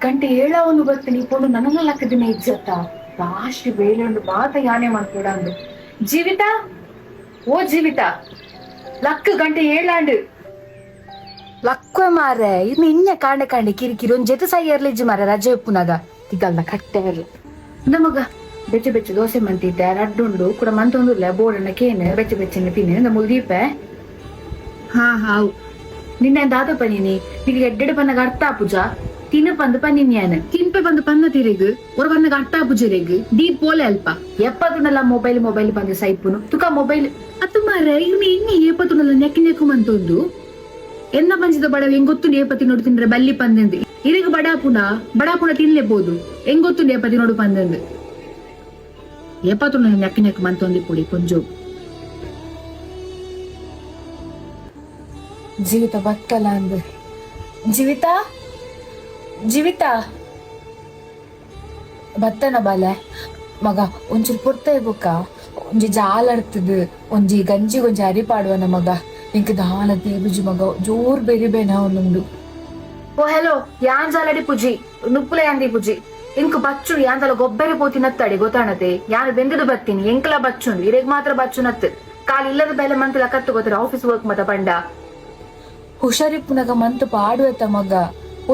ಗಂಟೆ ಏಳವನು ಬರ್ತೀನಿ ಪೋಡು ನನ್ನ ಲಕ್ಕದಿನ ಇಜ್ಜತ್ತ ರಾಶಿ ಬೇಳೆ ಉಂಡು ಮಾತ ಯಾನೆ ಮಾಡ್ಕೊಡ ಅಂದು ಜೀವಿತ ಓ ಜೀವಿತ ಲಕ್ಕ ಗಂಟೆ ಏಳಾಂಡು ಲಕ್ಕ ಮಾರೆ ಇನ್ನು ಇನ್ನೆ ಕಾಂಡೆ ಕಾಂಡೆ ಕಿರಿಕಿರಿ ಒಂದ್ ಜೊತೆ ಸೈ ಇರ್ಲಿಜ್ಜಿ ಮಾರ ರಜೆ ಉಪ್ಪುನಾಗ ಇದಲ್ಲ ಕಟ್ಟೆ ಇರ್ಲಿ ನಮಗ ಬೆಚ್ಚ ಬೆಚ್ಚ ದೋಸೆ ಮಂತಿದ್ದೆ ರಡ್ಡುಂಡು ಕೂಡ ಮಂತೊಂದುಲ್ಲ ಬೋಡನ್ನ ಕೇನೆ ಬೆಚ್ಚ ಬೆಚ್ಚನ ತಿನ್ನಿ ನಮ್ಮ ದೀಪ ಹಾ ಹಾವು ನಿನ್ನೆ ದಾದ ಪನೀನಿ ನಿನಗೆ ಎಡ್ಡೆಡೆ ಪನ್ನಗ ಅರ್ಥ ಪೂಜಾ ತಿನ್ನ ಪಂದು ಪನ್ನಿನ್ಯಾನ ತಿನ್ಪೆ ಬಂದು ಪನ್ನ ತಿರೆಗು ஒரு ಪನ್ನಗ ಅರ್ಥ ಪೂಜೆರೆಗು ದೀಪ್ ಪೋಲೆ ಅಲ್ಪ ಎಪ್ಪತ್ತುನಲ್ಲ ಮೊಬೈಲ್ ಬಂದು ಸೈಪುನು ತುಕ ಮೊಬೈಲ್ ಅತ್ತು ಮಾರೆ ಇನ್ನು ಏಪತ್ತುನಲ್ಲ ನೆಕ್ಕಿ ನೆಕ್ಕು ಮಂತೊಂದು ಎನ್ನ ಪಂಚಿದ ಬಡವ ಹೆಂಗೊತ್ತು ಏಪತ್ತಿ ನೋಡು ತಿಂದ್ರೆ ಬಲ್ಲಿ ಪಂದೆಂದು ಇರಿಗ ಬಡಾಪುಣ ತಿನ್ಲೇಬಹುದು ಹೆಂಗೊತ್ತು ಏಪತ್ತಿ ನೋಡು ಪಂದೆಂದು ಏಪತ್ತುನಲ್ಲ ನೆಕ್ಕಿ ನೆಕ್ಕು ಮಂತೊಂದಿ ಪುಡಿ ಕೊಂಜು ಜೀವಿತ ಬತ್ತಲ್ಲ ಅಂದ ಜೀವಿತ ಬತ್ತನ ಬಾಲೆ ಮಗ ಒಂಚೂರು ಪುರ್ತ ಬುಕ್ಕ ಒಂಜಿ ಜಾಲಡ್ತದ ಒಂಜಿ ಗಂಜಿ ಗೊಂಜಿ ಅರಿಪಾಡುವನ ಮಗ ಇಂಕ ದಾಲ ದೇಬುಜಿ ಮಗ ಜೋರ್ ಬೆರಿಬೇನ ಅವನುಂಡು ಓ ಹೆಲೋ ಯಾನ್ ಜಾಲಡಿ ಪುಜಿ ನುಪ್ಪುಲ ಯಾಂದಿ ಪುಜಿ ಇಂಕ ಬಚ್ಚು ಯಾಂದಲ ಗೊಬ್ಬರ ಪೋತಿನತ್ತಡಿ ಗೊತ್ತಾಣತೆ ಯಾನು ಬೆಂದದು ಬತ್ತೀನಿ ಎಂಕಲ ಬಚ್ಚುಂಡು ಇರೆಗ್ ಮಾತ್ರ ಬಚ್ಚುನತ್ ಕಾಲಿ ಇಲ್ಲದ ಬೆಲೆ ಮಂತಲ ಕತ್ತು ಗೊತ್ತರ ಆಫೀಸ್ ವರ್ಕ್ ಮತ ಪಂಡ ಹುಷಾರಿಪ್ಪುನಗ ಮಂತು ಪಾಡುವೆತ್ತ ಮಗ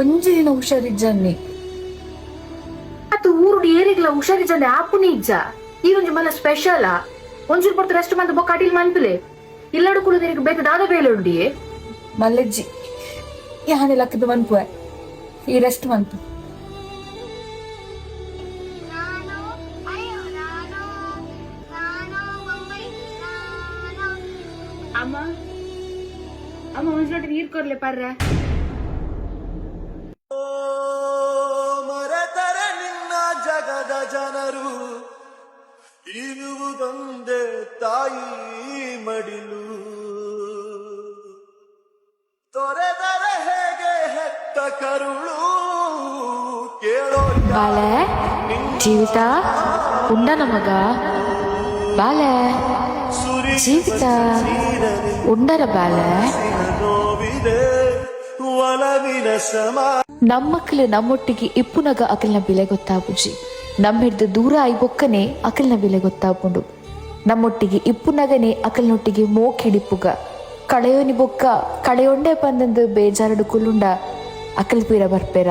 ಒಂಜಿ ದಿನ ಹುಷಾರಿಜ್ಜನ್ನಿ ಅತ್ತು ಊರುಡು ಏರಿಗ್ಲ ಹುಷಾರಿಜ್ಜಂದೆ ಆಪುನಿ ಇಜ್ಜ ಈ ಒಂಜಿ ಮಲ್ಲ ಸ್ಪೆಷಲ್ ಒಂಚೂರು ಪೊರ್ತು ರೆಸ್ಟ್ ಮಂತ ಬೊಕ್ಕ ಅಡಿಲ್ ಮನ್ಪುಲೆ ಇಲ್ಲಡು ಕುಳು ನಿನಗೆ ಬೇತ ದಾದ ಬೇಲೆ ಉಂಡಿಯೇ ಮಲ್ಲಜ್ಜಿ ಯಾನೆ ಲಕ್ಕದ ಮನ್ಪುವೆ ಈ ರೆಸ್ಟ್ ಮಂತು ಅಮ್ಮ ಅಮ್ಮ ಒಂದ್ಸಲ ನೀರ್ ಕೊರ್ಲೆ ಪರ್ರೆ ಮರೆತರೆ ನಿನ್ನ ಜಗದ ಜನರು ಇರುವುದೊಂದೇ ತಾಯಿ ಮಡಿಲು ತೊರೆದರೆ ಹೇಗೆ ಹೆತ್ತ ಕರುಳು ಕೇಳೋ ಬಾಲೆ ಜೀವಿತ ಉಂಡನ ಮಗ ಬಾಲೆ ಜೀವಿತ ಉಂಡರ ಬಾಲೆ ನಮ್ಮಕ್ಕಳು ನಮ್ಮೊಟ್ಟಿಗೆ ಇಪ್ಪುನಗ ಅಕಲ್ನ ಬೆಲೆ ಗೊತ್ತಾಪುಜಿ ನಮ್ಮಿಡ್ದು ದೂರ ಆಯಿ ಬೊಕ್ಕನೆ ಅಕಲ್ನ ಬೆಲೆ ಗೊತ್ತಾಪುಂಡು ನಮ್ಮೊಟ್ಟಿಗೆ ಇಪ್ಪುನಗನೆ ಅಕಲ್ನೊಟ್ಟಿಗೆ ಮೋಕಿಡಿಪ್ಪುಗ ಕಳೆಯೋನಿ ಬೊಕ್ಕ ಕಳೆಯೊಂಡೆ ಪಂದಂದು ಬೇಜಾರಡು ಕುಲ್ಲುಂಡ ಅಕಲ್ ಪೀರ ಬರ್ಪೇರ.